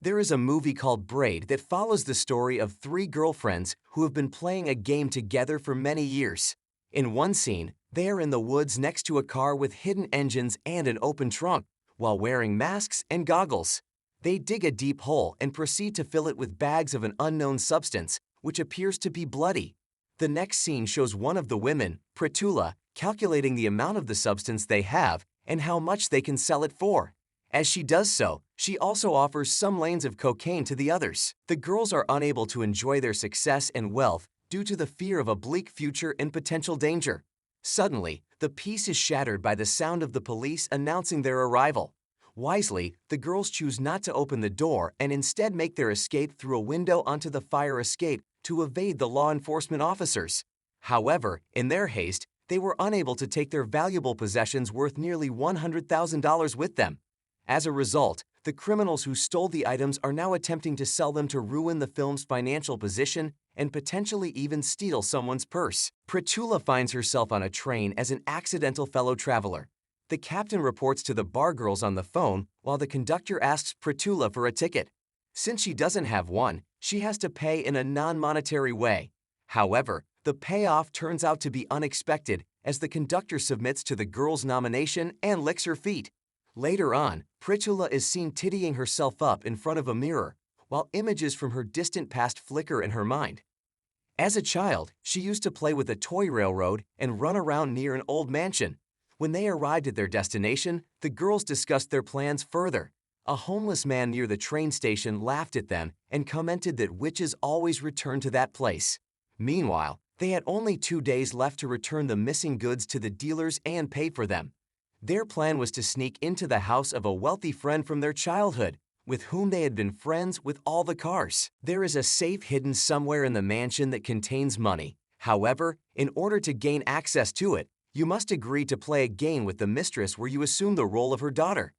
There is a movie called Braid that follows the story of three girlfriends who have been playing a game together for many years. In one scene, they are in the woods next to a car with hidden engines and an open trunk, while wearing masks and goggles. They dig a deep hole and proceed to fill it with bags of an unknown substance, which appears to be bloody. The next scene shows one of the women, Pritula, calculating the amount of the substance they have and how much they can sell it for. As she does so, she also offers some lanes of cocaine to the others. The girls are unable to enjoy their success and wealth due to the fear of a bleak future and potential danger. Suddenly, the peace is shattered by the sound of the police announcing their arrival. Wisely, the girls choose not to open the door and instead make their escape through a window onto the fire escape to evade the law enforcement officers. However, in their haste, they were unable to take their valuable possessions worth nearly $100,000 with them. As a result, the criminals who stole the items are now attempting to sell them to ruin the film's financial position and potentially even steal someone's purse. Pritula finds herself on a train as an accidental fellow traveler. The captain reports to the bar girls on the phone while the conductor asks Pritula for a ticket. Since she doesn't have one, she has to pay in a non-monetary way. However, the payoff turns out to be unexpected as the conductor submits to the girl's nomination and licks her feet. Later on, Pritula is seen tittying herself up in front of a mirror, while images from her distant past flicker in her mind. As a child, she used to play with a toy railroad and run around near an old mansion. When they arrived at their destination, the girls discussed their plans further. A homeless man near the train station laughed at them and commented that witches always return to that place. Meanwhile, they had only 2 days left to return the missing goods to the dealers and pay for them. Their plan was to sneak into the house of a wealthy friend from their childhood, with whom they had been friends with all the cars. There is a safe hidden somewhere in the mansion that contains money. However, in order to gain access to it, you must agree to play a game with the mistress where you assume the role of her daughter.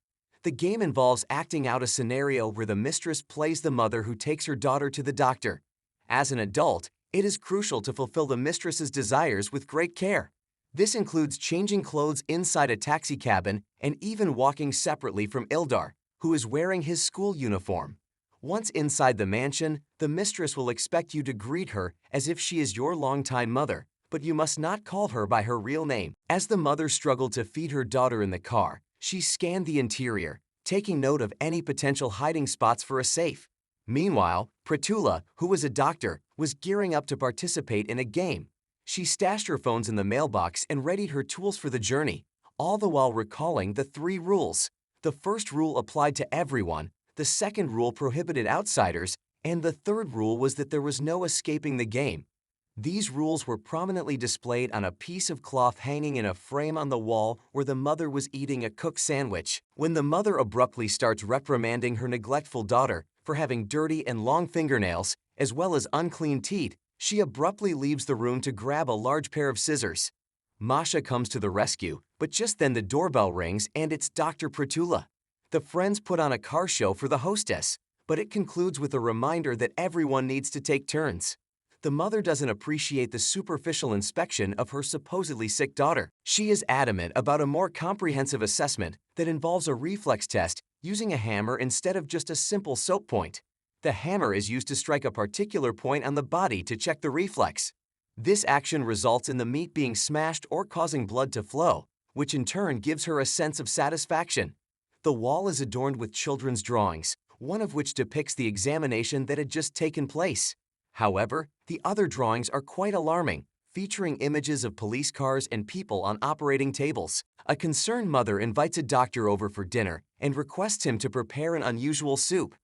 The game involves acting out a scenario where the mistress plays the mother who takes her daughter to the doctor. As an adult, it is crucial to fulfill the mistress's desires with great care. This includes changing clothes inside a taxi cabin and even walking separately from Ildar, who is wearing his school uniform. Once inside the mansion, the mistress will expect you to greet her as if she is your longtime mother, but you must not call her by her real name. As the mother struggled to feed her daughter in the car, she scanned the interior, taking note of any potential hiding spots for a safe. Meanwhile, Pritula, who was a doctor, was gearing up to participate in a game. She stashed her phones in the mailbox and readied her tools for the journey, all the while recalling the 3 rules. The first rule applied to everyone, the second rule prohibited outsiders, and the third rule was that there was no escaping the game. These rules were prominently displayed on a piece of cloth hanging in a frame on the wall where the mother was eating a cooked sandwich. When the mother abruptly starts reprimanding her neglectful daughter for having dirty and long fingernails, as well as unclean teeth, she abruptly leaves the room to grab a large pair of scissors. Masha comes to the rescue, but just then the doorbell rings and it's Dr. Pritula. The friends put on a car show for the hostess, but it concludes with a reminder that everyone needs to take turns. The mother doesn't appreciate the superficial inspection of her supposedly sick daughter. She is adamant about a more comprehensive assessment that involves a reflex test using a hammer instead of just a simple soap point. The hammer is used to strike a particular point on the body to check the reflex. This action results in the meat being smashed or causing blood to flow, which in turn gives her a sense of satisfaction. The wall is adorned with children's drawings, one of which depicts the examination that had just taken place. However, the other drawings are quite alarming, featuring images of police cars and people on operating tables. A concerned mother invites a doctor over for dinner and requests him to prepare an unusual soup.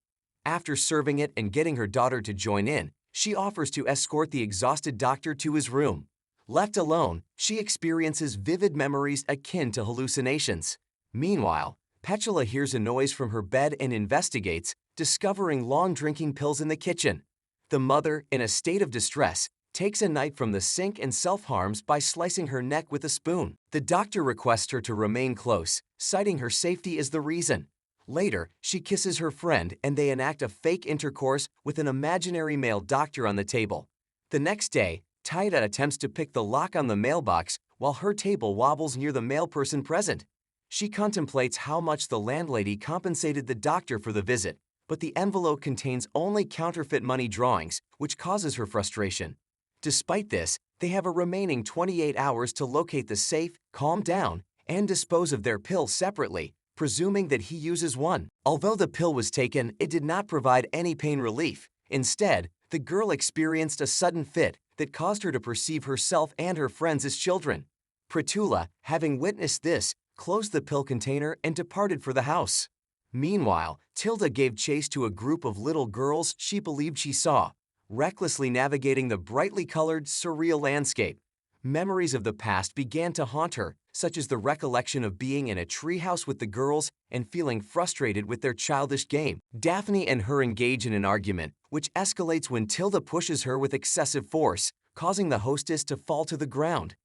After serving it and getting her daughter to join in, she offers to escort the exhausted doctor to his room. Left alone, she experiences vivid memories akin to hallucinations. Meanwhile, Petula hears a noise from her bed and investigates, discovering long drinking pills in the kitchen. The mother, in a state of distress, takes a knife from the sink and self-harms by slicing her neck with a spoon. The doctor requests her to remain close, citing her safety as the reason. Later, she kisses her friend and they enact a fake intercourse with an imaginary male doctor on the table. The next day, Taida attempts to pick the lock on the mailbox while her table wobbles near the male person present. She contemplates how much the landlady compensated the doctor for the visit, but the envelope contains only counterfeit money drawings, which causes her frustration. Despite this, they have a remaining 28 hours to locate the safe, calm down, and dispose of their pill separately, presuming that he uses one. Although the pill was taken, it did not provide any pain relief. Instead, the girl experienced a sudden fit that caused her to perceive herself and her friends as children. Pritula, having witnessed this, closed the pill container and departed for the house. Meanwhile, Tilda gave chase to a group of little girls she believed she saw, recklessly navigating the brightly colored, surreal landscape. Memories of the past began to haunt her, such as the recollection of being in a treehouse with the girls and feeling frustrated with their childish game. Daphne and her engage in an argument, which escalates when Tilda pushes her with excessive force, causing the hostess to fall to the ground.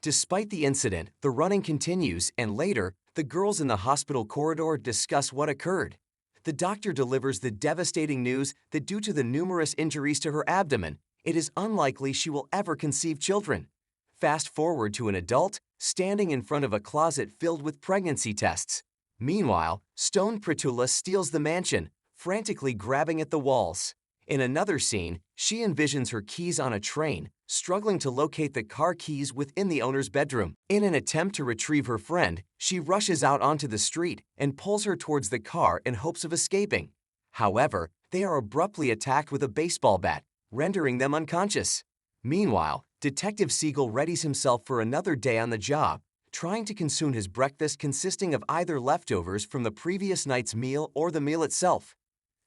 Despite the incident, the running continues, and later, the girls in the hospital corridor discuss what occurred. The doctor delivers the devastating news that due to the numerous injuries to her abdomen, it is unlikely she will ever conceive children. Fast forward to an adult standing in front of a closet filled with pregnancy tests. Meanwhile, stoned Pritula steals the mansion, frantically grabbing at the walls. In another scene, she envisions her keys on a train, struggling to locate the car keys within the owner's bedroom. In an attempt to retrieve her friend, she rushes out onto the street and pulls her towards the car in hopes of escaping. However, they are abruptly attacked with a baseball bat, rendering them unconscious. Meanwhile, Detective Siegel readies himself for another day on the job, trying to consume his breakfast consisting of either leftovers from the previous night's meal or the meal itself.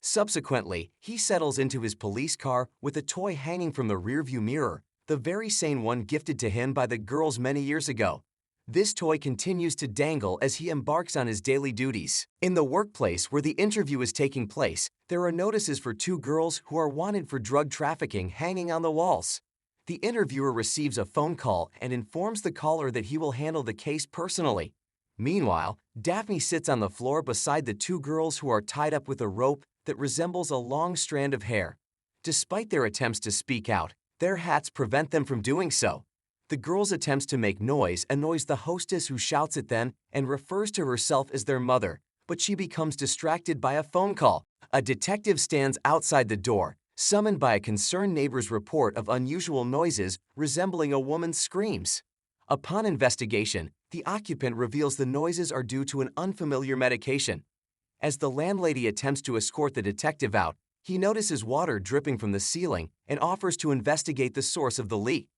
Subsequently, he settles into his police car with a toy hanging from the rearview mirror, the very same one gifted to him by the girls many years ago. This toy continues to dangle as he embarks on his daily duties. In the workplace where the interview is taking place, there are notices for two girls who are wanted for drug trafficking hanging on the walls. The interviewer receives a phone call and informs the caller that he will handle the case personally. Meanwhile, Daphne sits on the floor beside the two girls who are tied up with a rope that resembles a long strand of hair. Despite their attempts to speak out, their hats prevent them from doing so. The girls' attempts to make noise annoys the hostess, who shouts at them and refers to herself as their mother, but she becomes distracted by a phone call. A detective stands outside the door, summoned by a concerned neighbor's report of unusual noises resembling a woman's screams. Upon investigation, the occupant reveals the noises are due to an unfamiliar medication. As the landlady attempts to escort the detective out, he notices water dripping from the ceiling and offers to investigate the source of the leak.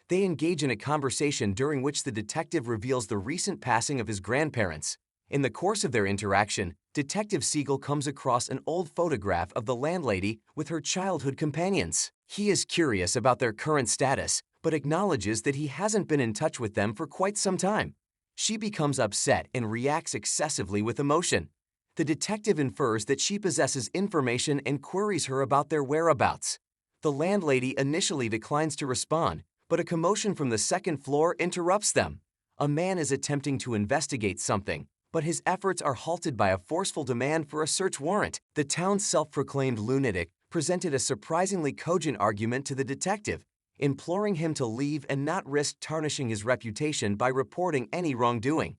They engage in a conversation during which the detective reveals the recent passing of his grandparents. In the course of their interaction, Detective Siegel comes across an old photograph of the landlady with her childhood companions. He is curious about their current status, but acknowledges that he hasn't been in touch with them for quite some time. She becomes upset and reacts excessively with emotion. The detective infers that she possesses information and queries her about their whereabouts. The landlady initially declines to respond, but a commotion from the second floor interrupts them. A man is attempting to investigate something, but his efforts are halted by a forceful demand for a search warrant. The town's self-proclaimed lunatic presented a surprisingly cogent argument to the detective, imploring him to leave and not risk tarnishing his reputation by reporting any wrongdoing.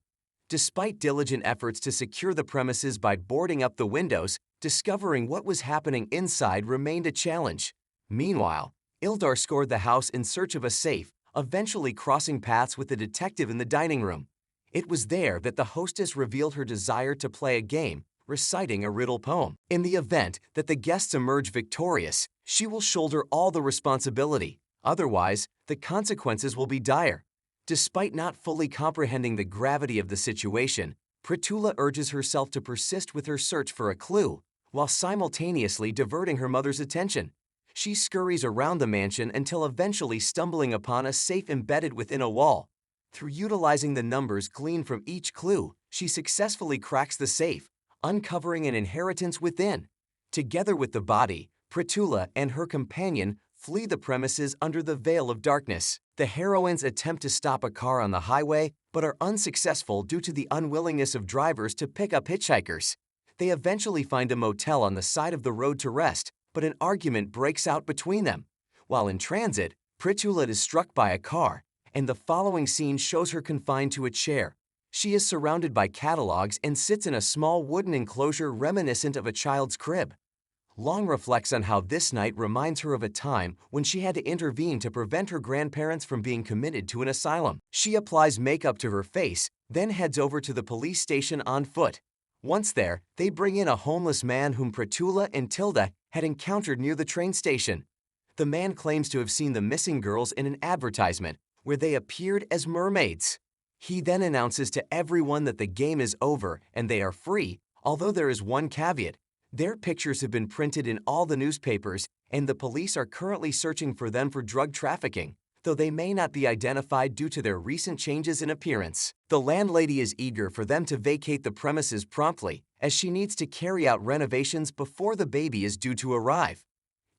Despite diligent efforts to secure the premises by boarding up the windows, discovering what was happening inside remained a challenge. Meanwhile, Ildar scoured the house in search of a safe, eventually crossing paths with the detective in the dining room. It was there that the hostess revealed her desire to play a game, reciting a riddle poem. In the event that the guests emerge victorious, she will shoulder all the responsibility. Otherwise, the consequences will be dire. Despite not fully comprehending the gravity of the situation, Pritula urges herself to persist with her search for a clue, while simultaneously diverting her mother's attention. She scurries around the mansion until eventually stumbling upon a safe embedded within a wall. Through utilizing the numbers gleaned from each clue, she successfully cracks the safe, uncovering an inheritance within. Together with the body, Pritula and her companion flee the premises under the veil of darkness. The heroines attempt to stop a car on the highway, but are unsuccessful due to the unwillingness of drivers to pick up hitchhikers. They eventually find a motel on the side of the road to rest, but an argument breaks out between them. While in transit, Pritula is struck by a car, and the following scene shows her confined to a chair. She is surrounded by catalogs and sits in a small wooden enclosure reminiscent of a child's crib. Long reflects on how this night reminds her of a time when she had to intervene to prevent her grandparents from being committed to an asylum. She applies makeup to her face, then heads over to the police station on foot. Once there, they bring in a homeless man whom Pritula and Tilda had encountered near the train station. The man claims to have seen the missing girls in an advertisement where they appeared as mermaids. He then announces to everyone that the game is over and they are free, although there is one caveat. Their pictures have been printed in all the newspapers, and the police are currently searching for them for drug trafficking, though they may not be identified due to their recent changes in appearance. The landlady is eager for them to vacate the premises promptly, as she needs to carry out renovations before the baby is due to arrive.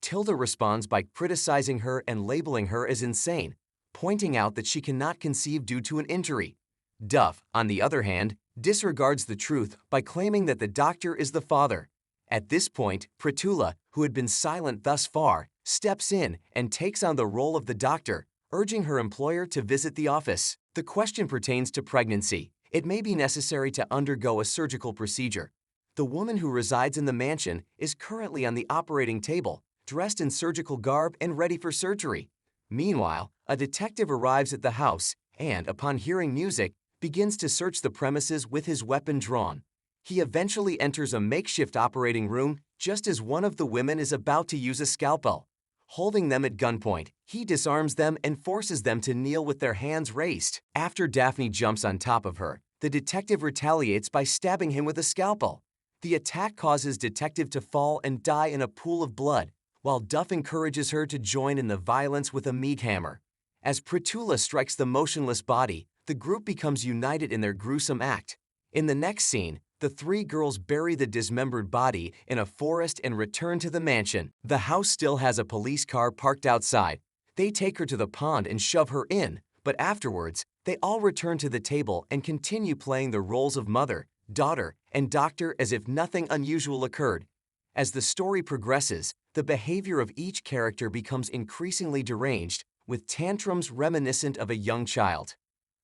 Tilda responds by criticizing her and labeling her as insane, pointing out that she cannot conceive due to an injury. Duff, on the other hand, disregards the truth by claiming that the doctor is the father. At this point, Pritula, who had been silent thus far, steps in and takes on the role of the doctor, urging her employer to visit the office. The question pertains to pregnancy. It may be necessary to undergo a surgical procedure. The woman who resides in the mansion is currently on the operating table, dressed in surgical garb and ready for surgery. Meanwhile, a detective arrives at the house and, upon hearing music, begins to search the premises with his weapon drawn. He eventually enters a makeshift operating room just as one of the women is about to use a scalpel. Holding them at gunpoint, he disarms them and forces them to kneel with their hands raised. After Daphne jumps on top of her, the detective retaliates by stabbing him with a scalpel. The attack causes Detective to fall and die in a pool of blood, while Duff encourages her to join in the violence with a meat hammer. As Pritula strikes the motionless body, the group becomes united in their gruesome act. In the next scene, the three girls bury the dismembered body in a forest and return to the mansion. The house still has a police car parked outside. They take her to the pond and shove her in, but afterwards, they all return to the table and continue playing the roles of mother, daughter, and doctor as if nothing unusual occurred. As the story progresses, the behavior of each character becomes increasingly deranged, with tantrums reminiscent of a young child.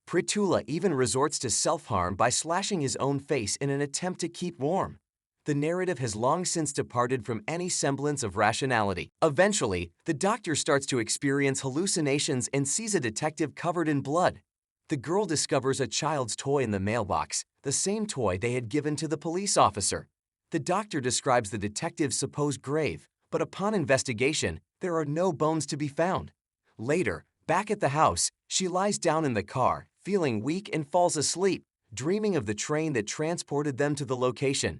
Pritula even resorts to self-harm by slashing his own face in an attempt to keep warm. The narrative has long since departed from any semblance of rationality. Eventually, the doctor starts to experience hallucinations and sees a detective covered in blood. The girl discovers a child's toy in the mailbox, the same toy they had given to the police officer. The doctor describes the detective's supposed grave, but upon investigation, there are no bones to be found. Later, back at the house, she lies down in the car, feeling weak and falls asleep, dreaming of the train that transported them to the location.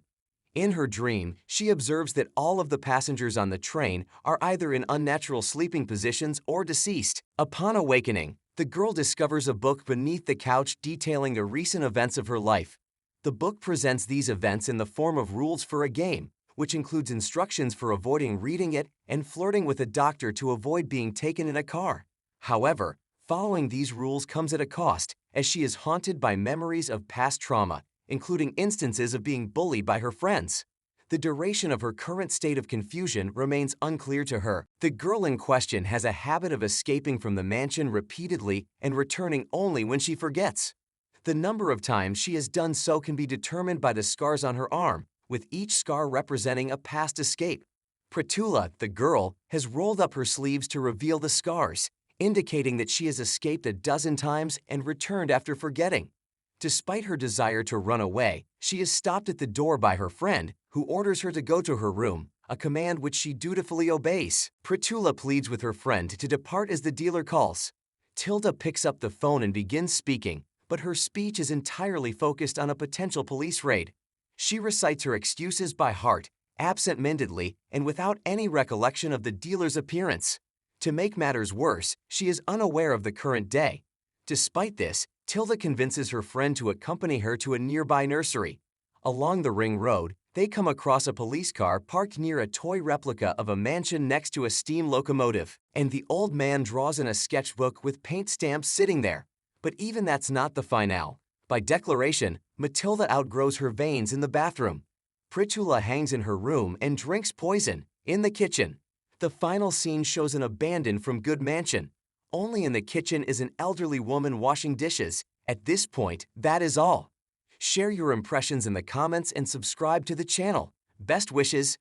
In her dream, she observes that all of the passengers on the train are either in unnatural sleeping positions or deceased. Upon awakening, the girl discovers a book beneath the couch detailing the recent events of her life. The book presents these events in the form of rules for a game, which includes instructions for avoiding reading it and flirting with a doctor to avoid being taken in a car. However, following these rules comes at a cost, as she is haunted by memories of past trauma, including instances of being bullied by her friends. The duration of her current state of confusion remains unclear to her. The girl in question has a habit of escaping from the mansion repeatedly and returning only when she forgets. The number of times she has done so can be determined by the scars on her arm, with each scar representing a past escape. Pritula, the girl, has rolled up her sleeves to reveal the scars, indicating that she has escaped a dozen times and returned after forgetting. Despite her desire to run away, she is stopped at the door by her friend, who orders her to go to her room, a command which she dutifully obeys. Pritula pleads with her friend to depart as the dealer calls. Tilda picks up the phone and begins speaking, but her speech is entirely focused on a potential police raid. She recites her excuses by heart, absent-mindedly, and without any recollection of the dealer's appearance. To make matters worse, she is unaware of the current day. Despite this, Tilda convinces her friend to accompany her to a nearby nursery. Along the ring road, they come across a police car parked near a toy replica of a mansion next to a steam locomotive, and the old man draws in a sketchbook with paint stamps sitting there. But even that's not the finale. By declaration, Matilda outgrows her veins in the bathroom. Pritula hangs in her room and drinks poison in the kitchen. The final scene shows an abandoned from good mansion. Only in the kitchen is an elderly woman washing dishes. At this point, that is all. Share your impressions in the comments and subscribe to the channel. Best wishes.